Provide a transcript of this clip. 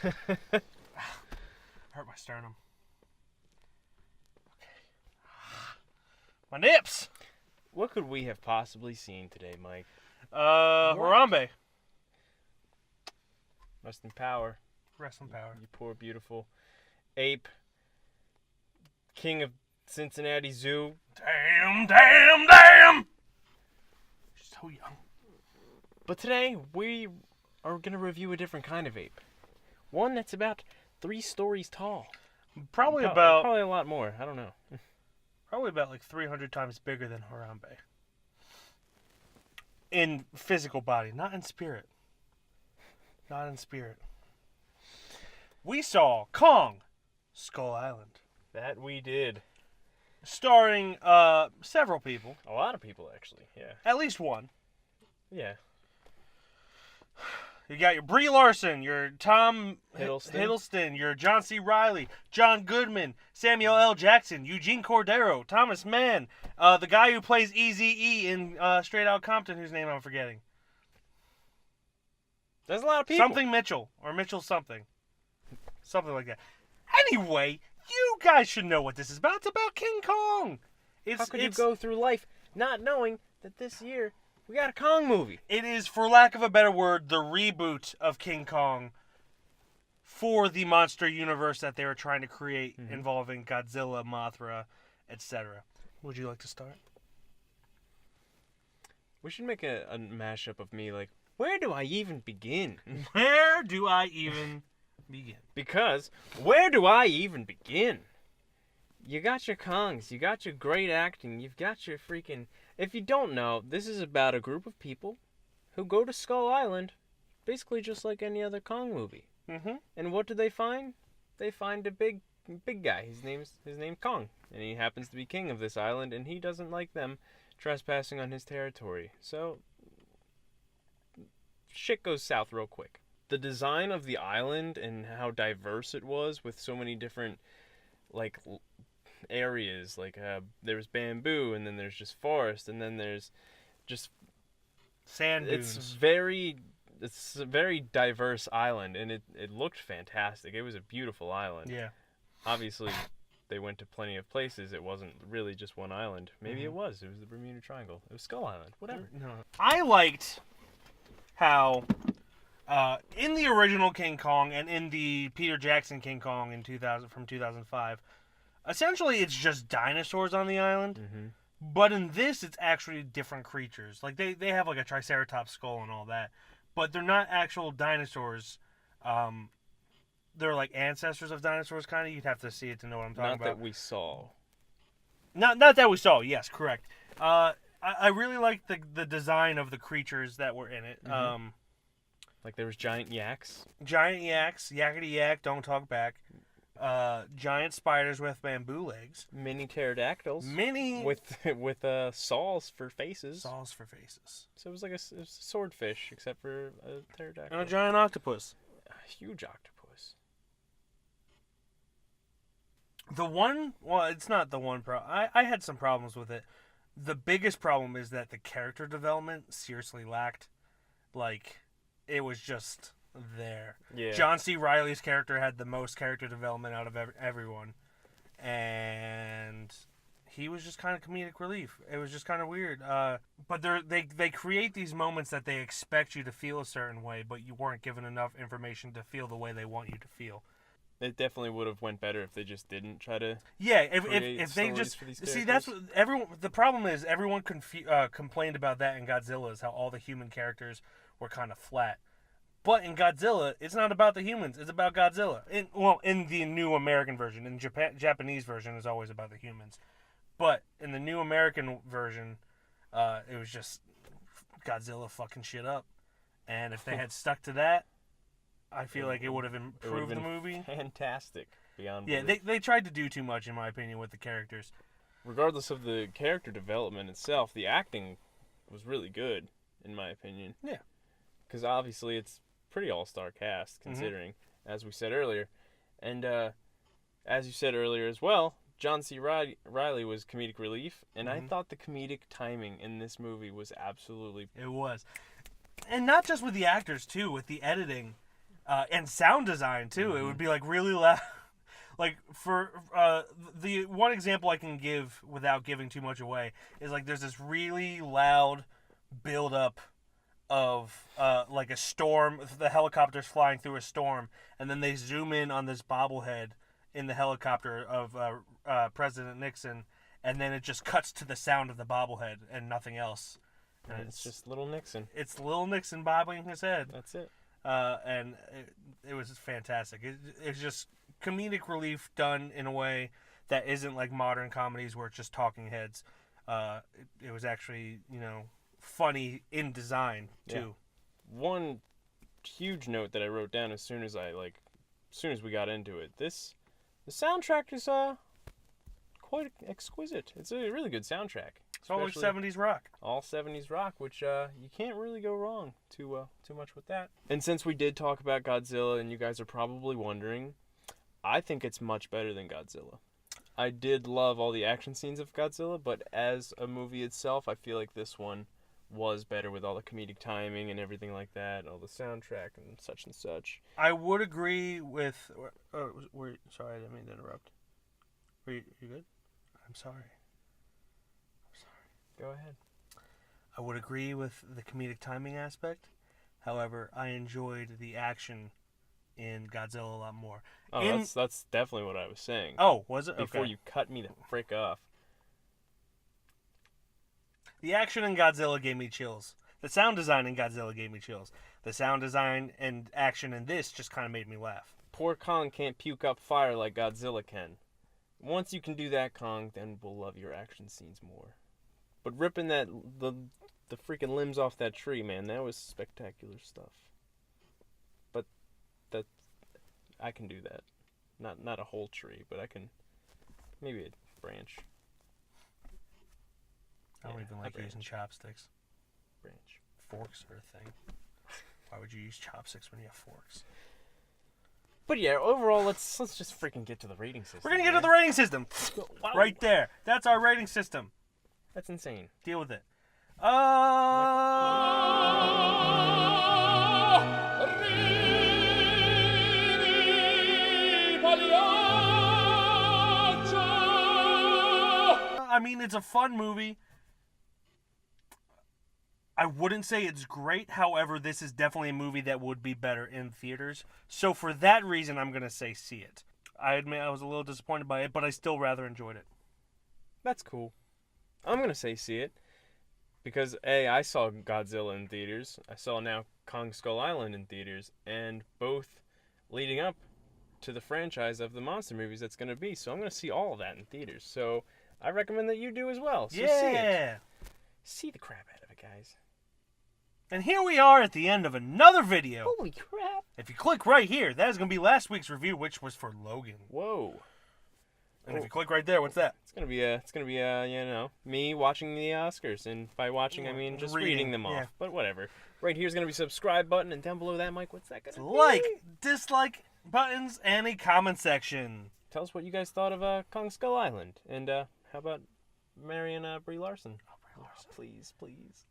Hurt my sternum. My nips! What could we have possibly seen today, Mike? Harambe. Rest in power. Rest in power. You poor, beautiful ape. King of Cincinnati Zoo. Damn! So young. But today, we are going to review a different kind of ape. One that's about 3 stories tall. Probably a lot more. I don't know. Probably about like 300 times bigger than Harambe. In physical body, not in spirit. Not in spirit. We saw Kong, Skull Island. That we did. Starring several people. A lot of people, actually. Yeah. At least one. Yeah. You got your Brie Larson, your Tom Hiddleston, your John C. Reilly, John Goodman, Samuel L. Jackson, Eugene Cordero, Thomas Mann, the guy who plays Eazy-E in Straight Outta Compton, whose name I'm forgetting. There's a lot of people. Something Mitchell, or Mitchell something. Something like that. Anyway, you guys should know what this is about. It's about King Kong. How could you go through life not knowing that this year we got a Kong movie? It is, for lack of a better word, the reboot of King Kong for the monster universe that they were trying to create, involving Godzilla, Mothra, etc. Would you like to start? We should make a mashup of me, like, where do I even begin? Where do I even begin? Because, where do I even begin? You got your Kongs, you got your great acting, you've got your freaking... If you don't know, this is about a group of people who go to Skull Island, basically just like any other Kong movie. Mm-hmm. And what do they find? They find a big guy. His name's Kong, and he happens to be king of this island, and he doesn't like them trespassing on his territory. So, shit goes south real quick. The design of the island and how diverse it was, with so many different, like, areas, like there's bamboo, and then there's just forest, and then there's just sand dunes. It's a very diverse island, and it looked fantastic. It was a beautiful island. Yeah. Obviously, they went to plenty of places. It wasn't really just one island. Maybe it was. It was the Bermuda Triangle. It was Skull Island. Whatever. No. I liked how in the original King Kong and in the Peter Jackson King Kong in 2005, essentially it's just dinosaurs on the island. Mm-hmm. But in this, it's actually different creatures. Like they have like a Triceratops skull and all that, but they're not actual dinosaurs. They're like ancestors of dinosaurs, kind of. You'd have to see it to know what I'm talking about. Not that we saw. Not that we saw. Yes, correct. I really liked the design of the creatures that were in it. Mm-hmm. Like there was giant yaks. Giant yaks, yakety yak, don't talk back. Giant spiders with bamboo legs. Mini pterodactyls. With saws for faces. Saws for faces. So it was like a swordfish, except for a pterodactyl. And a giant octopus. A huge octopus. It's not the one problem. I had some problems with it. The biggest problem is that the character development seriously lacked. Like, it was just there. Yeah. John C. Reilly's character had the most character development out of everyone. And he was just kind of comedic relief. It was just kind of weird. But they create these moments that they expect you to feel a certain way, but you weren't given enough information to feel the way they want you to feel. It definitely would have went better if they just didn't try to. Yeah, if they just see, that's what everyone. The problem is everyone complained about that in Godzilla, is how all the human characters were kind of flat. But in Godzilla, it's not about the humans; it's about Godzilla. In the new American version, in Japanese version, is always about the humans. But in the new American version, it was just Godzilla fucking shit up. And if they had stuck to that, I feel like it would have improved the movie. Fantastic. Beyond belief. Yeah, they tried to do too much, in my opinion, with the characters. Regardless of the character development itself, the acting was really good, in my opinion. Yeah. Because obviously it's pretty all-star cast, considering, as we said earlier. And as you said earlier as well, John C. Reilly was comedic relief, and I thought the comedic timing in this movie was absolutely... It was. And not just with the actors, too, with the editing. And sound design too. It would be like really loud. Like for the one example I can give without giving too much away is like there's this really loud build up of like a storm, the helicopter's flying through a storm, and then they zoom in on this bobblehead in the helicopter of President Nixon, and then it just cuts to the sound of the bobblehead and nothing else. And it's just little Nixon. It's little Nixon bobbing his head. That's it. And it was fantastic. It's just comedic relief done in a way that isn't like modern comedies where it's just talking heads. It was actually, funny in design too. Yeah. One huge note that I wrote down as soon as we got into it. The soundtrack is quite exquisite. It's a really good soundtrack. It's all like 70s rock. All 70s rock, which you can't really go wrong too much with that. And since we did talk about Godzilla, and you guys are probably wondering, I think it's much better than Godzilla. I did love all the action scenes of Godzilla, but as a movie itself, I feel like this one was better with all the comedic timing and everything like that, all the soundtrack and such. I would agree with... sorry, I didn't mean to interrupt. You good? I'm sorry. Go ahead. I would agree with the comedic timing aspect. However, I enjoyed the action in Godzilla a lot more. Oh, that's definitely what I was saying. Oh, was it? Before Okay. You cut me the frick off. The action in Godzilla gave me chills. The sound design in Godzilla gave me chills. The sound design and action in this just kind of made me laugh. Poor Kong can't puke up fire like Godzilla can. Once you can do that, Kong, then we'll love your action scenes more. But ripping the freaking limbs off that tree, man, that was spectacular stuff. But I can do that. Not a whole tree, but I can maybe a branch. I don't even like using chopsticks. Branch. Forks are a thing. Why would you use chopsticks when you have forks? But yeah, overall, let's just freaking get to the rating system. We're gonna get to the rating system. Wow. Right there. That's our rating system. That's insane. Deal with it. I mean, it's a fun movie. I wouldn't say it's great. However, this is definitely a movie that would be better in theaters. So for that reason, I'm going to say see it. I admit I was a little disappointed by it, but I still rather enjoyed it. That's cool. I'm going to say see it. Because, A, I saw Godzilla in theaters. I saw now Kong Skull Island in theaters. And both leading up to the franchise of the monster movies that's going to be. So I'm going to see all of that in theaters. So I recommend that you do as well. So see it. See the crap out of it, guys. And here we are at the end of another video. Holy crap. If you click right here, that is going to be last week's review, which was for Logan. Whoa. And if you click right there, what's that? It's gonna be me watching the Oscars, and by watching I mean just reading them off. Yeah. But whatever. Right here's gonna be a subscribe button, and down below that, Mike, what's that gonna be? Like, dislike buttons, and a comment section. Tell us what you guys thought of Kong Skull Island, and how about marrying Brie Larson? Oh, Brie Larson, please.